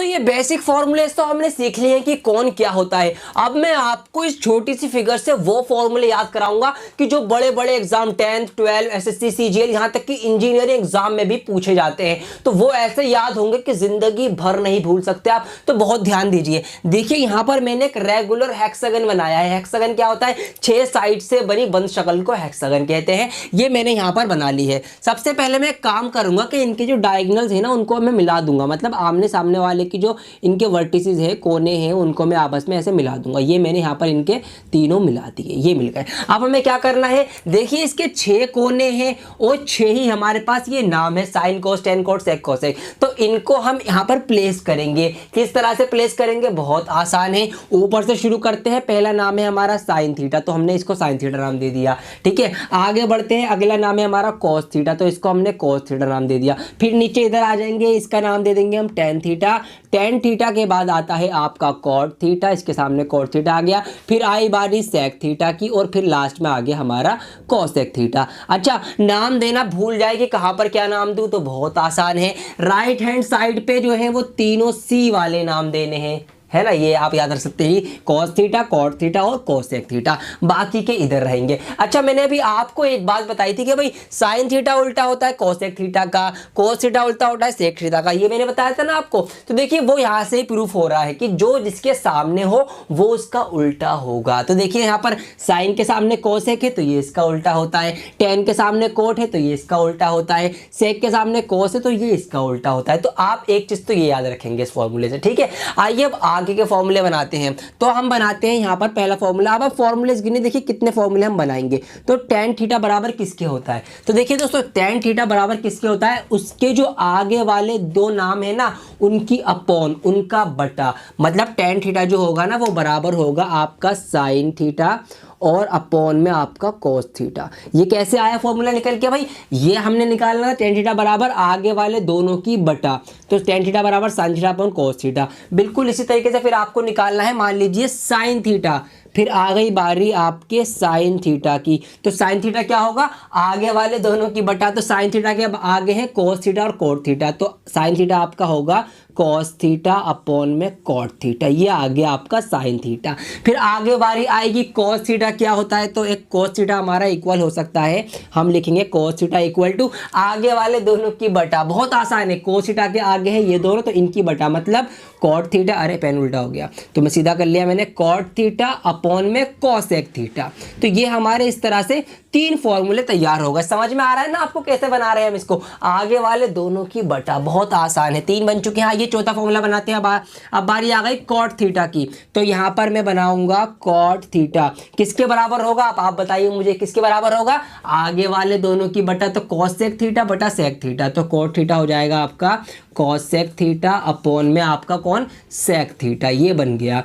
ये बेसिक फॉर्मूले तो हमने सीख लिए हैं कि कौन क्या होता है। अब मैं आपको इस छोटी सी फिगर से वो फॉर्मूले याद कराऊंगा कि जो बड़े बड़े एग्जाम 10th 12 एसएससी सीजीएल यहां तक कि इंजीनियरिंग एग्जाम में भी पूछे जाते हैं। तो वो ऐसे याद होंगे कि जिंदगी भर नहीं भूल सकते आप। तो बहुत ध्यान दीजिए। देखिए यहां पर मैंने एक रेगुलर हेक्सागन बनाया है। हेक्सागन क्या होता है? 6 साइड से बनी बंद शक्ल को हेक्सागन कहते हैं। ये मैंने यहां पर बना ली है। सबसे पहले मैं काम करूंगा कि इनके जो डायगोनल्स है ना उनको मैं मिला दूंगा, मतलब आमने सामने वाले की जो इनके वर्टिसेस है, कोने हैं, उनको मैं आपस में ऐसे मिला दूंगा। ये मैंने यहाँ पर इनके तीनों मिला दिए, ये मिल गए। अब हमें क्या करना है? देखिए इसके 6 कोने हैं और 6 ही हमारे पास ये नाम है, sign cos tan cos sec cosec. तो इनको हम यहाँ पर प्लेस करेंगे। किस तरह से प्लेस करेंगे? बहुत आसान है। ऊपर से शुरू करते हैं। पहला नाम है हमारा साइन थीटा, तो हमने इसको साइन थीटा नाम दे दिया। ठीक है, आगे बढ़ते हैं। अगला नाम है हमारा कॉस थीटा, तो इसको हमने कॉस थीटा नाम दे दिया। फिर नीचे इधर आ जाएंगे, इसका नाम दे देंगे हम टेन थीटा। टेन थीटा के बाद आता है आपका कॉट थीटा, इसके सामने कॉट थीटा आ गया। फिर आई बारी सेक थीटा की और फिर लास्ट में आ गया हमारा कोसेक थीटा। अच्छा, नाम देना भूल जाए कि कहां पर क्या नाम दूं, तो बहुत आसान है। राइट हैंड साइड पे जो है वो तीनों सी वाले नाम देने हैं, है ना। ये आप याद रख सकते हैं, कॉस थीटा, कॉट थीटा और कोसेक थीटा। बाकी के इधर रहेंगे। अच्छा, मैंने अभी आपको एक बात बताई थी कि भाई साइन थीटा उल्टा होता है कोसेक थीटा का, कोस थीटा उल्टा होता है सेक थीटा का। ये मैंने बताया था ना आपको। तो देखिए वो यहाँ से ही प्रूफ हो रहा है कि जो जिसके सामने हो वो उसका उल्टा होगा। तो देखिए यहाँ पर साइन के सामने कोसेक है तो ये इसका उल्टा होता है, टेन के सामने कोट है तो ये इसका उल्टा होता है, सेक के सामने कोस है तो ये इसका उल्टा होता है। तो आप एक चीज तो ये याद रखेंगे इस फॉर्मूले से। ठीक है, आइए अब आगे के फॉर्मूले बनाते हैं। तो हम बनाते हैं यहाँ पर पहला फॉर्मूला। अब फॉर्मूलेस गिने, देखिए कितने फॉर्मूले हम बनाएंगे। तो टेन थीटा बराबर किसके होता है? तो देखिए दोस्तों, टेन थीटा बराबर किसके होता है? उसके जो आगे वाले दो नाम है ना उनकी अपॉन, उनका बटा। मतलब टेन थीटा जो होगा ना वो बराबर होगा आपका साइन थीटा और अपॉन में आपका कोस थीटा। ये कैसे आया फॉर्मूला निकल के भाई? ये हमने निकालना टेन थीटा बराबर आगे वाले दोनों की बटा। तो टेन थीटा बराबर sine theta upon cos theta. बिल्कुल इसी तरीके से फिर आपको निकालना है, मान लीजिए साइन थीटा, फिर आ गई बारी आपके साइन थीटा की। तो साइन थीटा क्या होगा? आगे वाले दोनों की बटा। तो साइन थीटा के अब आगे है कोस थीटा और कोट थीटा, तो साइन थीटा आपका होगा कॉस थीटा अपॉन में कॉट थीटा। ये आ गया आपका साइन थीटा। फिर आगे बारी आएगी कॉस थीटा क्या होता है? तो एक कॉस थीटा हमारा इक्वल हो सकता है, हम लिखेंगे कॉस थीटा इक्वल टू आगे वाले दोनों की बटा। बहुत आसान है, कॉस थीटा के आगे है ये दोनों तो इनकी बटा, मतलब कॉट थीटा। अरे पेन उल्टा हो गया तो मैं सीधा कर लिया मैंने, कॉट थीटा अपॉन में कोसेक थीटा। तो ये हमारे इस तरह से 3 फॉर्मूले तैयार हो गए। समझ में आ रहा है ना आपको कैसे बना रहे हैं हम इसको? आगे वाले दोनों की बटा, बहुत आसान है। 3 बन चुके हैं। ये चौथा फॉर्मूला बनाते हैं। अब बारी आ गई कॉट थीटा की। तो यहां पर मैं बनाऊंगा कॉट थीटा किसके बराबर होगा? आप बताइए मुझे किसके बराबर होगा? आगे वाले दोनों की बटा, तो कोसेक थीटा बटा सेक थीटा। तो कॉट थीटा हो जाएगा आपका कोसेक थीटा अपॉन में आपका कौन? Sec theta. ये बन गया।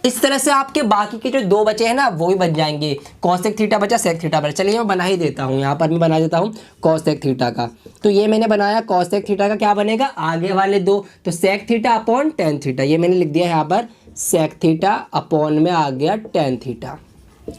इस तरह से आपके बाकी के जो 2 बचे हैं ना वो भी बन जाएंगे। कोसेक थीटा बचा, सेक थीटा बचा। चलिए मैं बना ही देता हूँ, यहाँ पर मैं बना देता हूँ कोसेक थीटा का। तो ये मैंने बनाया कोसेक थीटा का। क्या बनेगा? आगे वाले 2 तो sec theta upon tan theta. ये मैंने लिख दिया यहाँ पर सेक थीटा अपॉन में आ गया टेन थीटा।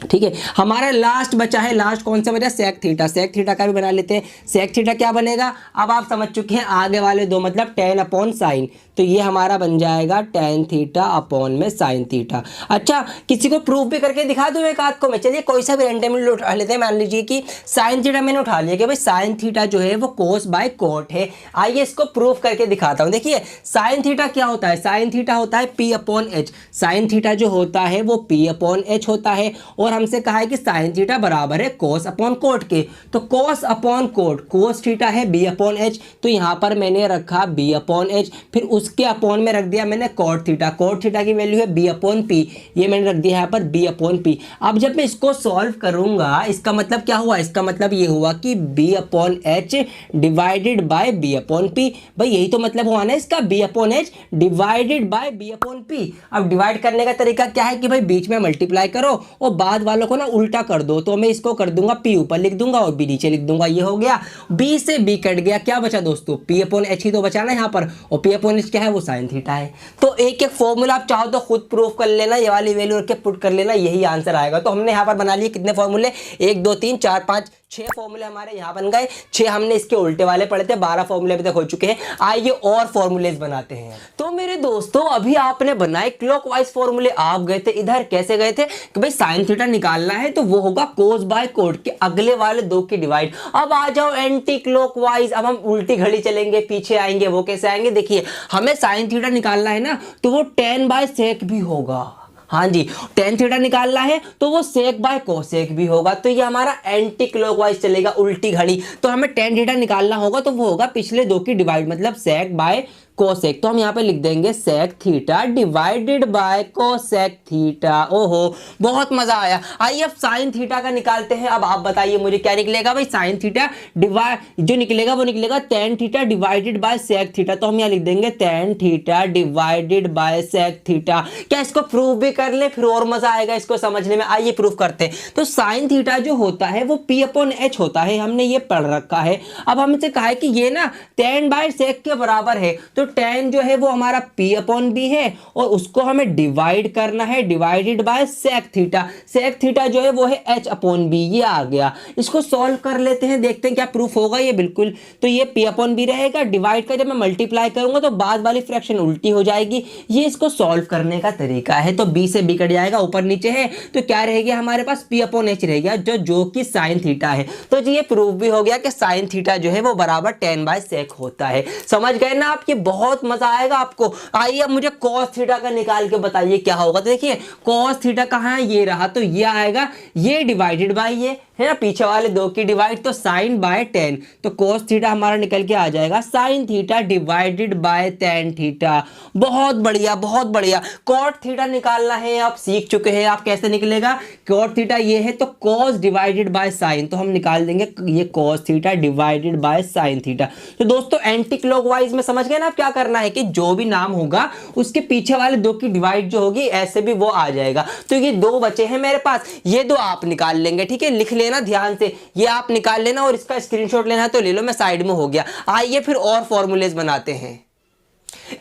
ठीक है, हमारा लास्ट बचा है। लास्ट कौन सा बचा? सेक थीटा। सेक थीटा का भी बना लेते हैं। सेक थीटा क्या बनेगा? अब आप समझ चुके हैं, आगे वाले 2 मतलब टेन अपॉन साइन। तो ये हमारा बन जाएगा टेन थीटा अपॉन में साइन थीटा। अच्छा, किसी को प्रूफ भी करके दिखा दूं एक आध को मैं? चलिए कोई सा भी रैंडमली उठा लेते हैं। मान लीजिए कि साइन थीटा मैंने उठा लिया कि भाई साइन थीटा जो है वो कोस बाय कोट है। आइए इसको प्रूफ करके दिखाता हूं। देखिए साइन थीटा क्या होता है? साइन थीटा होता है P upon H. Sine theta जो होता है वो पी अपॉन एच होता है। और हमसे कहा है कि साइन थीटा बराबर है कोस अपॉन कोट के। तो कोस अपॉन कोट, कोस थीटा है बी अपॉन एच, तो यहां पर मैंने रखा बी अपॉन एच। फिर उसके अपॉन में रख दिया मैंने कॉट थीटा। कॉट थीटा की वैल्यू है बी अपॉन पी, ये मैंने रख दिया यहाँ पर बी अपॉन पी। अब जब मैं इसको सॉल्व करूंगा, इसका मतलब क्या हुआ? इसका मतलब ये हुआ कि B upon H divided by B upon P. भाई यही तो मतलब हुआ ना इसका, B upon H divided by B upon P. अब डिवाइड करने का तरीका क्या है कि भाई बीच में मल्टीप्लाई करो और बाद वालों को ना उल्टा कर दो। तो मैं इसको कर दूंगा पी ऊपर लिख दूंगा और बी नीचे लिख दूंगा। ये हो गया, बी से बी कट गया। क्या बचा दोस्तों? पी अपॉन एच ही तो बचा ना यहाँ पर, और पी अपॉन एच क्या है? वो साइन थीटा है। तो एक एक फॉर्मूला आप चाहो तो खुद प्रूफ कर लेना, ये वाली वैल्यू रख के पुट कर लेना, यही आंसर आएगा। तो हमने यहाँ पर बना लिए कितने फॉर्मूले? 1 2 3 4 5 6 फॉर्मूले हमारे यहाँ बन गए, 6 हमने इसके उल्टे वाले पढ़े थे, 12 फॉर्मूले अभी तक हो चुके हैं। आइए और फॉर्मूलेज बनाते हैं। तो मेरे दोस्तों अभी आपने बनाए क्लॉकवाइज फॉर्मूले। आप गए थे इधर, कैसे गए थे कि भाई साइन थीटा निकालना है तो वो होगा कोस बाय कोट के अगले वाले 2 की डिवाइड। अब आ जाओ एंटी क्लॉकवाइज, अब हम उल्टी घड़ी चलेंगे, पीछे आएंगे। वो कैसे आएंगे, देखिए हमें साइन थीटा निकालना है ना, तो वो tan बाय सेक भी होगा। हाँ जी, tan थीटा निकालना है तो वो सेक बाय कोसेक भी होगा। तो ये हमारा एंटी क्लॉकवाइज चलेगा, उल्टी घड़ी। तो हमें tan थीटा निकालना होगा तो वो होगा पिछले 2 की डिवाइड, मतलब सेक बाय कोसेक। तो हम यहाँ पे लिख देंगे sec theta divided by cosec theta. ओहो बहुत मजा आया। आइए अब साइन थीटा का निकालते हैं। अब आप बताइए मुझे क्या निकलेगा भाई, साइन थीटा डिवाइड जो निकलेगा वो निकलेगा tan theta divided by sec theta. तो हम यहाँ लिख देंगे tan theta divided by sec theta. क्या इसको प्रूफ भी कर ले, फिर और मजा आएगा इसको समझने में। आइए प्रूफ करते हैं। तो साइन थीटा जो होता है वो p अपॉन h होता है, हमने ये पढ़ रखा है। अब हमसे कहा है कि ये ना tan बाय सेक के बराबर है, तो tan जो है वो हमारा p अपॉन b है और उसको हमें डिवाइड करना है, divided by sec theta. Sec theta जो है वो है h अपॉन b। ये आ गया, इसको सॉल्व कर लेते हैं, देखते हैं क्या प्रूफ होगा ये। बिल्कुल, तो ये p अपॉन b रहेगा, डिवाइड का जब मैं मल्टीप्लाई करूंगा तो बाद वाली फ्रैक्शन उल्टी हो जाएगी। ये इसको सॉल्व करने का तरीका है। तो b से b कट जाएगा, ऊपर नीचे है तो क्या रहेगा हमारे पास, p अपॉन h रहेगा जो कि साइन थीटा है। तो जी ये प्रूफ भी हो गया कि साइन थीटा जो है वो बराबर tan बाय सेक होता है। समझ गए ना आप, ये बहुत मजा आएगा आपको। आइए अब मुझे cos थीटा का निकाल के बताइए क्या होगा। तो देखिए cos थीटा कहाँ है, ये रहा, तो ये आएगा, ये डिवाइडेड बाय ये है ना, पीछे वाले 2 की डिवाइड, तो साइन बाय tan। तो cos थीटा हमारा निकल के आ जाएगा sine theta divided bye tan theta. बहुत बढ़िया बहुत बढ़िया। cot थीटा निकालना है, आप सीख चुके हैं। आप कैसे निकलेगा, cot थीटा ये है तो cos डिवाइडेड बाय साइन, तो हम निकाल देंगे ये cos theta divided bye sine theta. तो दोस्तों एंटी क्लॉकवाइज में समझ गए ना आप क्या करना है, कि जो भी नाम होगा उसके पीछे वाले 2 की डिवाइड जो होगी ऐसे भी वो आ जाएगा। तो ये 2 बचे हैं मेरे पास, ये 2 आप निकाल लेंगे, ठीक है। लिख लेना ध्यान से, ये आप निकाल लेना और इसका स्क्रीनशॉट लेना है तो ले लो, मैं साइड में हो गया। आइए फिर और फॉर्मूलेज बनाते हैं।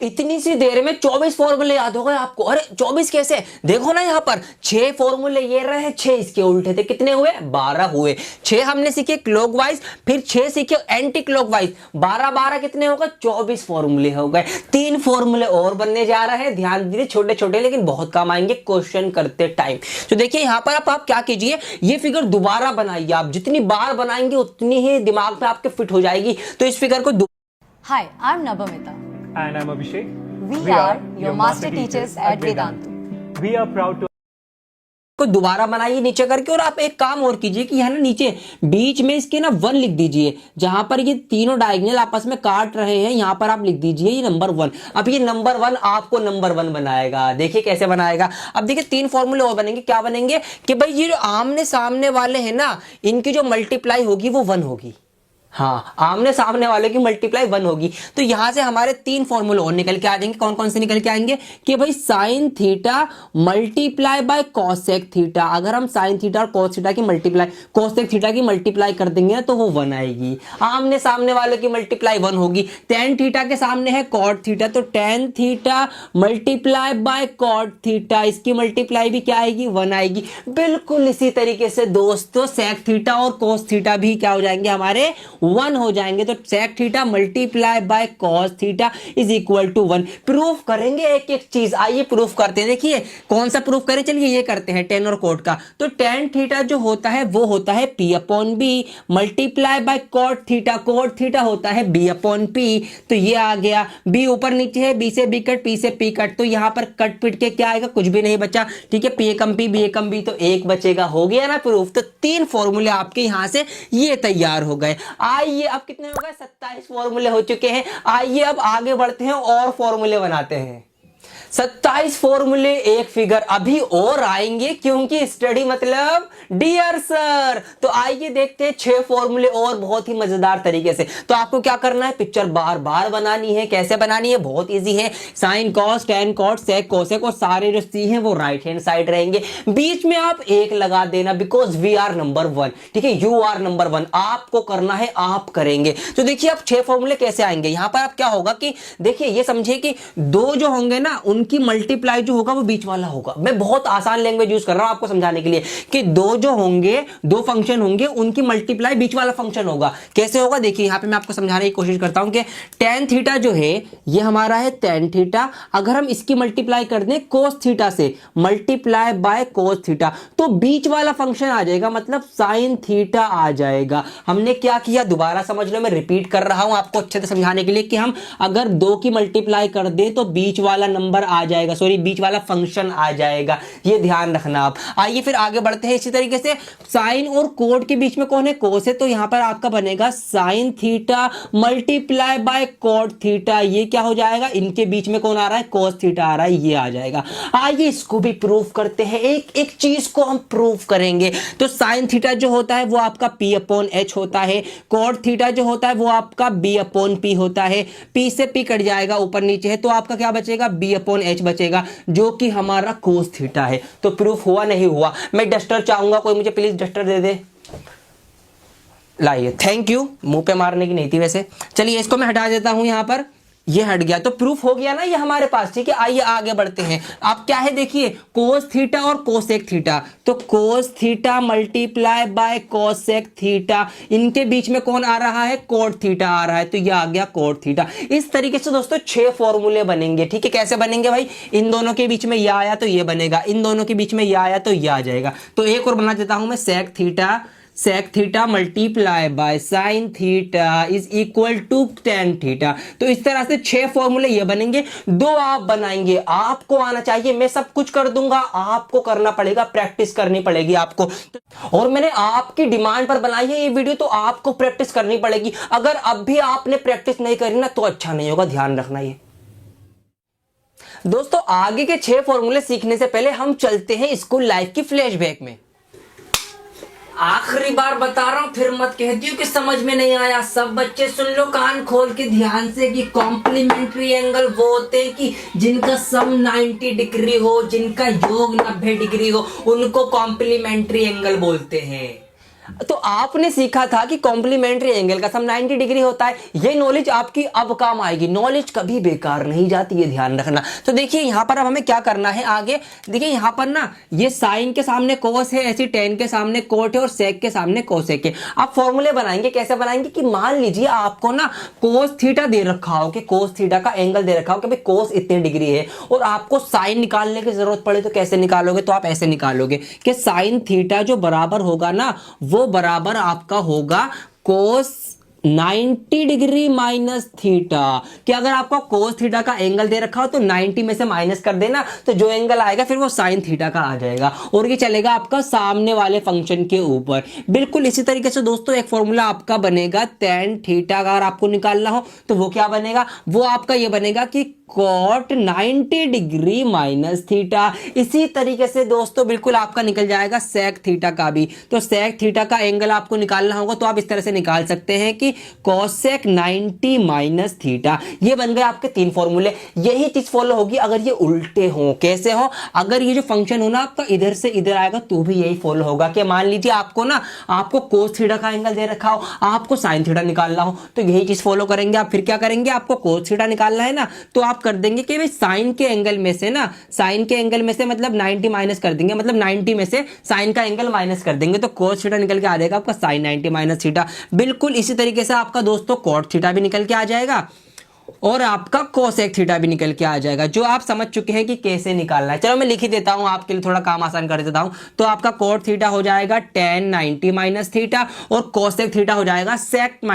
इतनी सी देर में 24 फॉर्मूले याद हो गए आपको। अरे 24 कैसे, देखो ना यहाँ पर 6 फॉर्मूले ये रहे, 6 इसके उल्टे थे, कितने हुए, 12 हुए। 6 हमने सीखे क्लॉकवाइज, फिर 6 सीखे एंटी क्लॉकवाइज, 12 12 कितने हो गए, 24 फॉर्मूले हो गए। 3 फॉर्मूले और बनने जा रहे हैं, ध्यान दीजिए, छोटे छोटे लेकिन बहुत काम आएंगे क्वेश्चन करते टाइम। तो देखिए यहाँ पर आप क्या कीजिए, ये फिगर दोबारा बनाइए। आप जितनी बार बनाएंगे उतनी ही दिमाग में आपके फिट हो जाएगी। तो इस फिगर को Hi, I'm Nabamita. And I'm Abhishek. We are your master teachers at Vedantu. We are proud to को दोबारा बनाइए नीचे करके। और आप एक काम और कीजिए कि यहाँ ना नीचे बीच में इसके ना 1 लिख दीजिए, जहां पर ये तीनों डायगोनल आपस में काट रहे हैं, यहाँ पर आप लिख दीजिए ये नंबर 1। अब ये नंबर 1 आपको नंबर 1 बनाएगा। देखिए कैसे बनाएगा। अब देखिए 3 फॉर्मूले और बनेंगे। क्या बनेंगे कि भाई ये जो आमने सामने वाले हैं ना, इनकी जो मल्टीप्लाई होगी वो 1 होगी। हाँ, आमने सामने वाले की मल्टीप्लाई 1 होगी। तो यहां से हमारे 3 फॉर्मूले और निकल के आ जाएंगे। कौन कौन से निकल के आएंगे कि भाई sine theta multiply bye cosec theta. अगर हम साइन थीटा और कॉस थीटा की मल्टीप्लाई, कॉसेक थीटा की मल्टीप्लाई कर देंगे ना तो वो 1 आएगी। आमने सामने वाले की मल्टीप्लाई 1 होगी। tan थीटा के सामने है cot थीटा, तो tan theta multiply bye cot theta, इसकी मल्टीप्लाई भी क्या आएगी, 1 आएगी। बिल्कुल इसी तरीके से दोस्तों सेक थीटा और cos थीटा भी क्या हो जाएंगे, हमारे 1 हो जाएंगे। तो sec theta multiply by cos theta is equal to 1। Proof करेंगे एक एक चीज। आइए प्रूफ करते हैं। देखिए कौन सा प्रूफ करें, चलिए ये करते हैं tan और cot का। तो tan थीटा जो होता है वो होता है p upon b multiply by cot theta. cot theta होता है b अपॉन p। तो ये आ गया, b ऊपर नीचे है, b से b कट, p से p कट, तो यहां पर कट पिट के क्या आएगा, कुछ भी नहीं बचा। ठीक है, p एकम p b एकम b, तो 1 बचेगा। हो गया ना प्रूफ। तो 3 फॉर्मूले आपके यहां से ये तैयार हो गए। आइए अब कितने हो गए, 27 फॉर्मूले हो चुके हैं। आइए अब आगे बढ़ते हैं और फॉर्मूले बनाते हैं। 27 फॉर्मूले, एक फिगर अभी और आएंगे क्योंकि स्टडी मतलब डियर सर। तो आइए देखते हैं 6 फॉर्मूले और बहुत ही मजेदार तरीके से। तो आपको क्या करना है, पिक्चर बार बार बनानी है। कैसे बनानी है, बहुत इजी है। Sine cos tan cot sec cosec और सारे जो सी हैं वो राइट हैंड साइड रहेंगे। बीच में आप 1 लगा देना, बिकॉज वी आर नंबर 1। ठीक है, यू आर नंबर 1। आपको करना है, आप करेंगे। तो देखिए अब 6 फॉर्मूले कैसे आएंगे। यहां पर आप क्या होगा कि देखिए ये समझिए कि 2 जो होंगे ना उनकी मल्टीप्लाई जो होगा वो बीच वाला होगा। मैं बहुत आसान लैंग्वेज यूज कर रहा हूं आपको समझाने के लिए कि दो जो होंगे, दो फंक्शन होंगे, उनकी मल्टीप्लाई बीच वाला फंक्शन होगा। कैसे होगा देखिए, यहां पे मैं आपको समझाने की कोशिश करता हूं कि tan थीटा जो है ये हमारा है tan थीटा, अगर हम इसकी मल्टीप्लाई कर दें cos थीटा से, मल्टीप्लाई बाय cos थीटा, तो बीच वाला फंक्शन आ जाएगा, मतलब sin थीटा आ जाएगा। हमने क्या किया दोबारा समझ लो, मैं रिपीट कर रहा हूं आपको अच्छे से समझाने के लिए कि हम अगर दो की मल्टीप्लाई कर दे तो बीच वाला नंबर आ जाएगा, सॉरी बीच वाला फंक्शन आ जाएगा, ये ध्यान रखना आप। आइए फिर आगे बढ़ते हैं। इसी तरीके से साइन और कोड के बीच में कौन है, कोस है, तो यहां पर आपका बनेगा sine theta multiply bye code theta, ये क्या हो जाएगा, इनके बीच में कौन आ रहा है, कोस थीटा आ रहा है, ये आ जाएगा। आइए इसको भी प्रूफ करते हैं, एक एक चीज को हम प्रूफ करेंगे। तो साइन थीटा जो होता है वो आपका p अपॉन एच होता है, कोड थीटा जो होता है वो आपका b अपॉन p होता है, p से p कट जाएगा ऊपर नीचे है, तो आपका क्या बचेगा, b अपॉन एच बचेगा, जो कि हमारा कोस थीटा है। तो प्रूफ हुआ नहीं हुआ? मैं डस्टर चाहूंगा, कोई मुझे प्लीज डस्टर दे दे, लाइए, थैंक यू। मुंह पे मारने की नहीं थी वैसे, चलिए इसको मैं हटा देता हूं, यहां पर ये हट गया, तो प्रूफ हो गया ना ये हमारे पास, ठीक है। आइए आगे बढ़ते हैं। अब क्या है देखिए, कोस थीटा और कोसेक थीटा, तो cos theta multiply bye cosec theta, इनके बीच में कौन आ रहा है, कोट थीटा आ रहा है, तो ये आ गया कोट थीटा। इस तरीके से दोस्तों 6 फॉर्मूले बनेंगे, ठीक है। कैसे बनेंगे भाई, इन दोनों के बीच में ये आया तो ये बनेगा, इन दोनों के बीच में ये आया तो ये आ जाएगा। तो एक और बना देता हूं मैं, sec theta multiply by sine theta is equal to tan theta. तो इस तरह से 6 फॉर्मूले ये बनेंगे, 2 आप बनाएंगे, आपको आना चाहिए, मैं सब कुछ कर दूंगा, आपको करना पड़ेगा, प्रैक्टिस करनी पड़ेगी आपको। और मैंने आपकी डिमांड पर बनाई है ये वीडियो, तो आपको प्रैक्टिस करनी पड़ेगी। अगर अब भी आपने प्रैक्टिस नहीं करी ना तो अच्छा नहीं होगा, ध्यान रखना ये। दोस्तों आगे के 6 फॉर्मूले सीखने से पहले हम चलते हैं स्कूल लाइफ की फ्लैशबैक में। आखिरी बार बता रहा हूं, फिर मत कहती हूँ कि समझ में नहीं आया। सब बच्चे सुन लो कान खोल के ध्यान से कि कॉम्प्लीमेंट्री एंगल वो होते हैं कि जिनका सम 90 डिग्री हो, जिनका योग 90 डिग्री हो, उनको कॉम्प्लीमेंट्री एंगल बोलते हैं। तो आपने सीखा था कि कॉम्प्लीमेंट्री एंगल का सम 90 डिग्री होता है। ये नॉलेज आपकी अब काम आएगी, नॉलेज कभी बेकार नहीं जाती, ये ध्यान रखना। तो देखिए यहां पर अब हमें क्या करना है आगे, देखिए यहां पर ना ये साइन के सामने कोस है, ऐसी टेन के सामने कोट है और सेक के सामने कोसेक है। आप फॉर्मूले बनाएंगे, कैसे बनाएंगे कि मान लीजिए आपको ना कोस थीटा दे रखा हो, कि कोस थीटा का एंगल दे रखा हो कि भाई कोस इतने डिग्री है, और आपको साइन निकालने की जरूरत पड़े तो कैसे निकालोगे, तो आप ऐसे निकालोगे कि साइन थीटा जो बराबर होगा ना वो बराबर आपका होगा कोस 90 डिग्री माइनस थीटा, कि अगर आपको कोस थीटा का एंगल दे रखा हो तो 90 में से माइनस कर देना, तो जो एंगल आएगा फिर वो साइन थीटा का आ जाएगा, और ये चलेगा आपका सामने वाले फंक्शन के ऊपर। बिल्कुल इसी तरीके से दोस्तों एक फॉर्मूला आपका बनेगा tan थीटा, अगर आपको निकालना हो तो वो क्या बनेगा, वो आपका ये बनेगा कि cot 90 डिग्री माइनस थीटा। इसी तरीके से दोस्तों बिल्कुल आपका निकल जाएगा sec थीटा का भी। तो sec थीटा का एंगल आपको निकालना होगा तो आप इस तरह से निकाल सकते हैं कि cosec 90 माइनस थीटा। ये बन गए आपके 3 फॉर्मूले। यही चीज फॉलो होगी अगर ये उल्टे हो। कैसे हो, अगर ये जो फंक्शन हो ना आपका इधर से इधर आएगा तो भी यही फॉलो होगा कि मान लीजिए आपको ना आपको cos थीटा का एंगल दे रखा हो, आपको sin थीटा निकालना हो, तो यही चीज फॉलो करेंगे आप। फिर क्या करेंगे, आपको cos थीटा निकालना है ना, तो आप कर देंगे कि भाई साइन के एंगल में से ना, साइन के एंगल में से मतलब 90 माइनस कर देंगे, मतलब 90 में से साइन का एंगल माइनस कर देंगे, तो cos थीटा निकल के आ जाएगा आपका sin 90 माइनस थीटा। बिल्कुल इसी तरीके से आपका दोस्तों cot थीटा भी निकल के आ जाएगा और आपका कोसेक थीटा भी निकल के आ जाएगा, जो आप समझ चुके हैं कि कैसे निकालना है। चलो मैं लिख ही देता हूं आपके लिए, थोड़ा काम आसान कर देता हूं। तो आपका cot थीटा हो जाएगा tan 90 माइनस थीटा और कोसेक थीटा हो जाएगा sec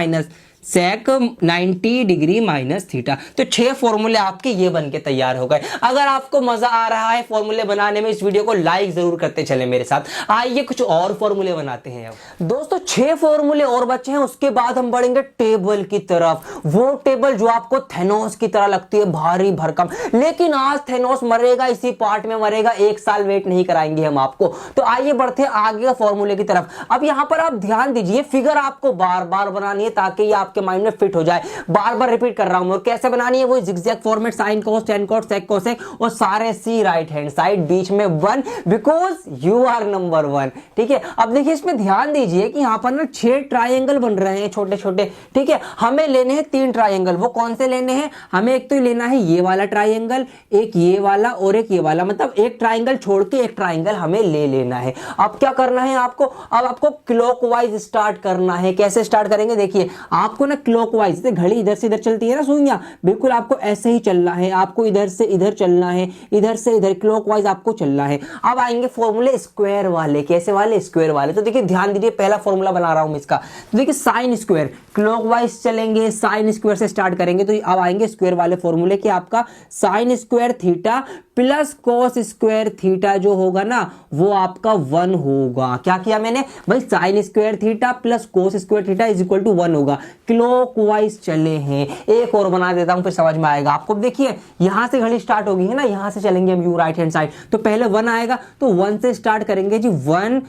90 डिग्री माइनस थीटा। तो 6 फॉर्मूले आपके ये बन के तैयार हो गए। अगर आपको मजा आ रहा है फॉर्मूले बनाने में, इस वीडियो को लाइक जरूर करते चले मेरे साथ। आइए कुछ और फॉर्मूले बनाते हैं। अब दोस्तों 6 फॉर्मूले और बचे हैं, उसके बाद हम बढ़ेंगे टेबल की तरफ। वो टेबल जो आपको थेनोस की तरह लगती है, भारी भरकम, लेकिन आज थेनोस मरेगा, इसी पार्ट में मरेगा, 1 साल वेट नहीं कराएंगे हम आपको। तो आइए बढ़ते हैं आगे फॉर्मूले की तरफ। अब यहां पर आप ध्यान दीजिए, फिगर आपको बार बार बनानी है ताकि ये आपके माइंड में फिट हो जाए। बार बार रिपीट कर रहा हूं, और कैसे बनानी है वो zigzag format, sine cos, tan cos, sec cosec, और सारे सी राइट हैंड साइड, बीच में 1 बिकॉज यू आर नंबर 1। ठीक है, अब देखिए इसमें ध्यान दीजिए कि यहां पर ना 6 ट्राइंगल बन रहे हैं छोटे छोटे। ठीक है, हमें लेने हैं 3 ट्राइंगल। वो कौन से लेने हैं? हमें एक तो लेना है ये वाला ट्राइंगल, एक ये वाला और एक ये वाला, मतलब एक ट्राइंगल छोड़ के एक ट्राइंगल हमें ले लेना है। अब क्या करना है आपको? अब आपको क्लॉकवाइज स्टार्ट करना है। कैसे स्टार्ट करेंगे? देखिए आपको ना क्लॉकवाइज, जैसे घड़ी इधर से इधर चलती है ना सुइयां, बिल्कुल आपको ऐसे ही चलना है। आपको इधर से इधर चलना है, इधर से इधर, क्लॉकवाइज आपको चलना है। अब आएंगे फॉर्मूले स्क्वायर वाले। कैसे वाले? स्क्वायर वाले। तो देखिए ध्यान दीजिए, पहला फॉर्मूला बना रहा हूं मैं इसका। तो देखिए साइन स्क्वायर, क्लॉकवाइज चलेंगे, साइन स्क्वायर से स्टार्ट करेंगे। तो अब आएंगे स्क्वायर वाले फॉर्मूले कि आपका sign square theta plus cos square theta जो होगा ना वो आपका 1 होगा। क्या किया मैंने भाई? Sine square theta plus cos square theta is equal to 1 होगा। क्लॉकवाइज चले हैं। एक और बना देता हूं फिर समझ में आएगा आपको। देखिए यहां से घड़ी स्टार्ट होगी है ना, यहां से चलेंगे हम यू राइट हैंड साइड। तो पहले 1 आएगा, तो 1 से स्टार्ट करेंगे जी। 1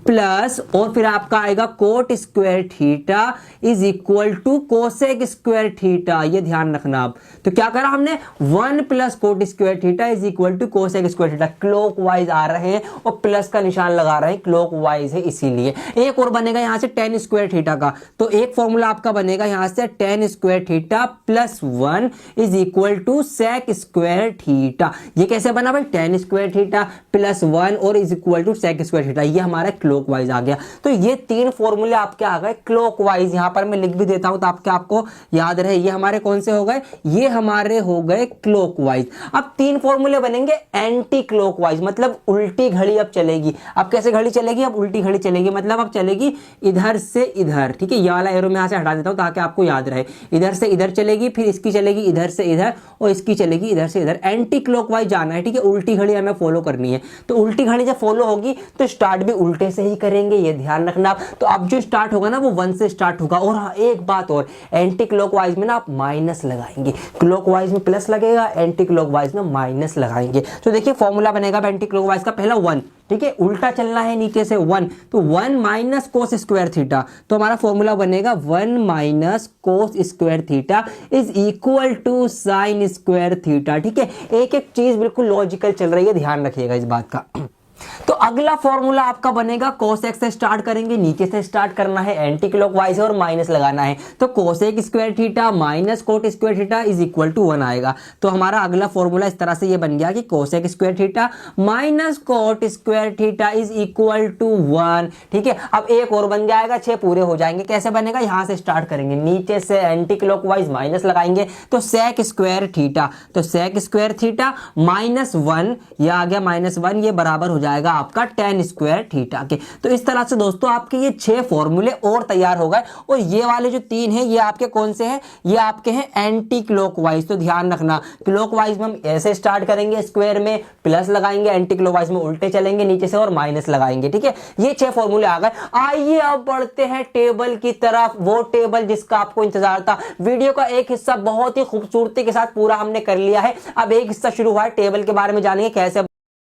प्लस और फिर आपका आएगा cot square theta is equal to cosec square theta. ये ध्यान रखना आप। तो क्या करा हमने? 1 plus cot square theta is equal to cosec square theta. Clockwise आ रहे हैं और प्लस का निशान लगा रहे हैं, क्लॉकवाइज है इसीलिए। एक और बनेगा यहां से टेन स्क्वायर थीटा का। तो एक फॉर्मूला आपका बनेगा यहां से tan square theta plus 1 is equal to sec square theta. ये कैसे बना भाई? टेन स्क्वायर थीटा प्लस 1 और is equal to sec square theta. ये हमारा क्लॉकवाइज आ गया। तो ये 3 फॉर्मूले आपके आ गए क्लॉकवाइज। यहां पर मैं लिख भी देता हूं तो आपको याद रहे। ये हमारे कौन से हो गए? ये हमारे हो गए क्लॉकवाइज। अब 3 फॉर्मूले बनेंगे एंटी क्लॉकवाइज, मतलब उल्टी घड़ी अब चलेगी। अब कैसे घड़ी चलेगी? अब उल्टी घड़ी चलेगी, मतलब अब चलेगी इधर से इधर। ठीक है, ये वाला एरो मैं यहां से हटा देता हूं ताकि आपको याद रहे। इधर से इधर चलेगी, फिर इसकी चलेगी इधर से इधर, और इसकी चलेगी इधर से इधर। एंटी क्लॉकवाइज जाना है। ठीक है, उल्टी घड़ी हमें फॉलो करनी है। तो उल्टी घड़ी जब फॉलो होगी तो स्टार्ट भी उल्टे से ही करेंगे, ये ध्यान रखना आप। तो अब जो स्टार्ट होगा ना वो 1 से स्टार्ट होगा। और हाँ, एक बात और, एंटी क्लॉकवाइज में ना आप माइनस लगाएंगे। क्लॉकवाइज में प्लस लगेगा, एंटी क्लॉकवाइज में माइनस लगाएंगे। तो देखिए फॉर्मूला बनेगा एंटी क्लॉकवाइज का पहला 1। ठीक है, उल्टा चलना है नीचे से 1, तो 1 माइनस कोस स्क्वायर थीटा। तो हमारा फॉर्मूला बनेगा 1 minus cos square theta is equal to sine square theta. ठीक है, एक एक चीज बिल्कुल लॉजिकल चल रही है, ध्यान रखिएगा इस बात का। तो अगला फॉर्मूला आपका बनेगा कोसेक से स्टार्ट करेंगे, नीचे से स्टार्ट करना है, एंटी क्लॉकवाइज और माइनस लगाना है। तो cosec square theta minus cot square theta is equal to 1 आएगा। तो हमारा अगला फॉर्मूला इस तरह से ये बन गया कि cosec square theta minus cot square theta is equal to 1। ठीक है, अब एक और बन जाएगा, 6 पूरे हो जाएंगे। कैसे बनेगा? यहां से स्टार्ट करेंगे, नीचे से एंटी क्लॉकवाइज माइनस लगाएंगे, तो सेक स्क्वायर थीटा। तो सेक स्क्वायर थीटा माइनस 1, ये आ गया -1, ये बराबर हो जाएगा आपका टेन स्क्वायर थीटा के। तो इस तरह से दोस्तों आपके ये 6 फॉर्मूले और तैयार हो गए। और ये वाले जो 3 हैं ये आपके कौन से हैं? ये आपके हैं एंटी क्लॉकवाइज। तो ध्यान रखना, क्लॉकवाइज में हम ऐसे स्टार्ट करेंगे, स्क्वायर में प्लस लगाएंगे, एंटी क्लॉकवाइज में उल्टे चलेंगे नीचे से और माइनस लगाएंगे। ठीक है, ये 6 फॉर्मूले आ गए। आइए अब बढ़ते हैं टेबल की तरफ, वो टेबल जिसका आपको इंतजार था। वीडियो का एक हिस्सा बहुत ही खूबसूरती के साथ पूरा हमने कर लिया है। अब एक हिस्सा शुरू हुआ है टेबल के बारे में जानेंगे कैसे